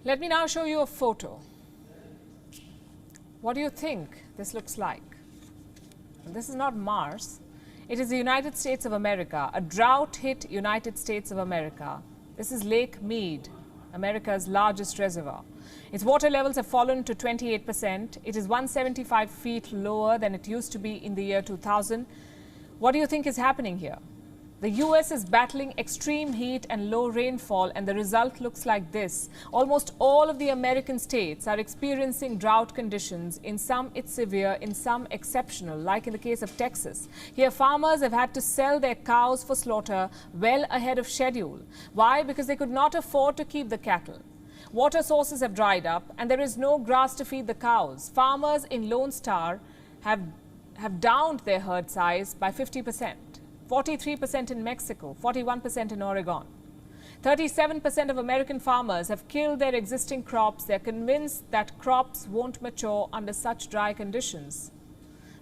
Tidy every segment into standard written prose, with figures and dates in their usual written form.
Let me now show you a photo. What do you think this looks like? This is not Mars. It is the United States of America, a drought-hit United States of America. This is Lake Mead, America's largest reservoir. Its water levels have fallen to 28%. It is 175 feet lower than it used to be in the year 2000. What do you think is happening here? The US is battling extreme heat and low rainfall, and the result looks like this. Almost all of the American states are experiencing drought conditions. In some it's severe, in some exceptional, like in the case of Texas. Here farmers have had to sell their cows for slaughter well ahead of schedule. Why? Because they could not afford to keep the cattle. Water sources have dried up and there is no grass to feed the cows. Farmers in Lone Star have downed their herd size by 50%. 43% in Mexico, 41% in Oregon. 37% of American farmers have killed their existing crops. They're convinced that crops won't mature under such dry conditions.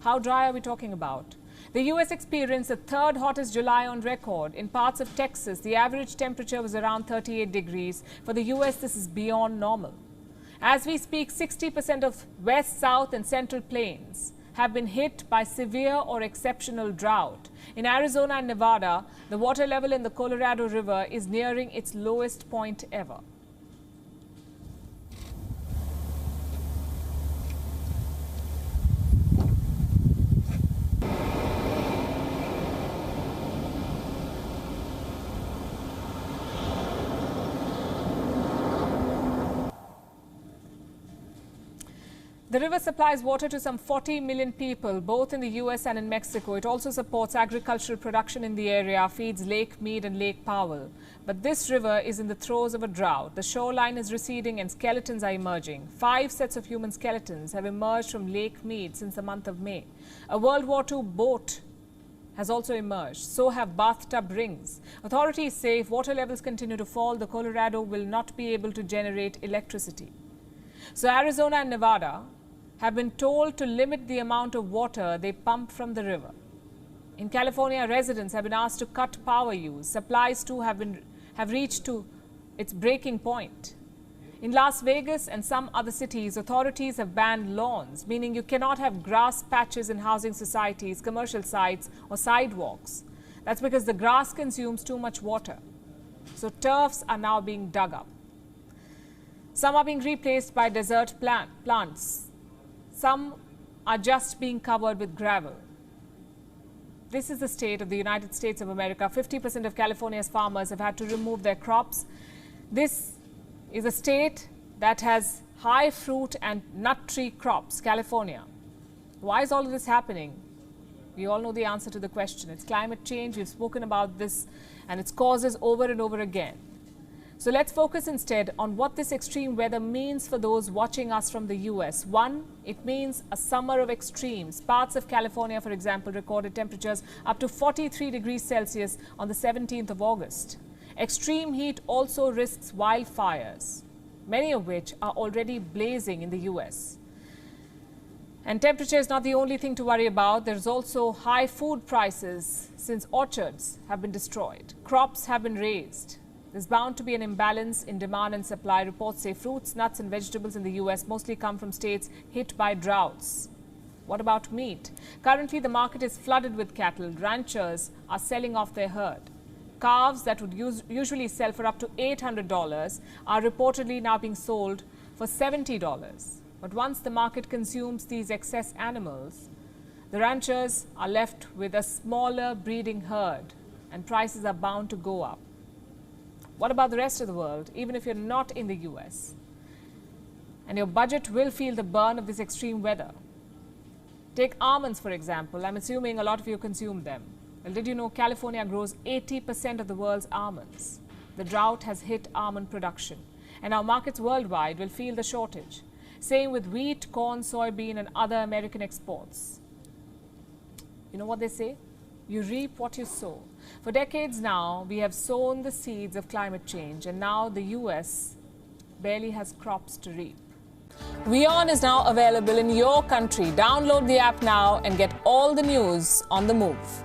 How dry are we talking about? The US experienced the third hottest July on record. In parts of Texas, the average temperature was around 38 degrees. For the US, this is beyond normal. As we speak, 60% of West, South and Central Plains have been hit by severe or exceptional drought. In Arizona and Nevada, the water level in the Colorado River is nearing its lowest point ever. The river supplies water to some 40 million people, both in the US and in Mexico. It also supports agricultural production in the area, feeds Lake Mead and Lake Powell. But this river is in the throes of a drought. The shoreline is receding and skeletons are emerging. 5 sets of human skeletons have emerged from Lake Mead since the month of May. A World War II boat has also emerged. So have bathtub rings. Authorities say if water levels continue to fall, the Colorado will not be able to generate electricity. So Arizona and Nevada have been told to limit the amount of water they pump from the river. In California, residents have been asked to cut power use. Supplies too have reached to its breaking point. In Las Vegas and some other cities, authorities have banned lawns, meaning you cannot have grass patches in housing societies, commercial sites or sidewalks. That's because the grass consumes too much water. So turfs are now being dug up. Some are being replaced by desert plants. Some are just being covered with gravel. This is the state of the United States of America. 50% of California's farmers have had to remove their crops. This is a state that has high fruit and nut tree crops, California. Why is all of this happening? We all know the answer to the question. It's climate change. We've spoken about this and its causes over and over again. So let's focus instead on what this extreme weather means for those watching us from the US. One, it means a summer of extremes. Parts of California, for example, recorded temperatures up to 43 degrees Celsius on the 17th of August. Extreme heat also risks wildfires, many of which are already blazing in the US. And temperature is not the only thing to worry about. There's also high food prices since orchards have been destroyed. Crops have been raised. There's bound to be an imbalance in demand and supply. Reports say fruits, nuts and vegetables in the US mostly come from states hit by droughts. What about meat? Currently, the market is flooded with cattle. Ranchers are selling off their herd. Calves that would usually sell for up to $800 are reportedly now being sold for $70. But once the market consumes these excess animals, the ranchers are left with a smaller breeding herd and prices are bound to go up. What about the rest of the world, even if you're not in the US? And your budget will feel the burn of this extreme weather. Take almonds, for example. I'm assuming a lot of you consume them. Well, did you know California grows 80% of the world's almonds? The drought has hit almond production, and our markets worldwide will feel the shortage. Same with wheat, corn, soybean, and other American exports. You know what they say? You reap what you sow. For decades now, we have sown the seeds of climate change, and now the US barely has crops to reap. WION is now available in your country. Download the app now and get all the news on the move.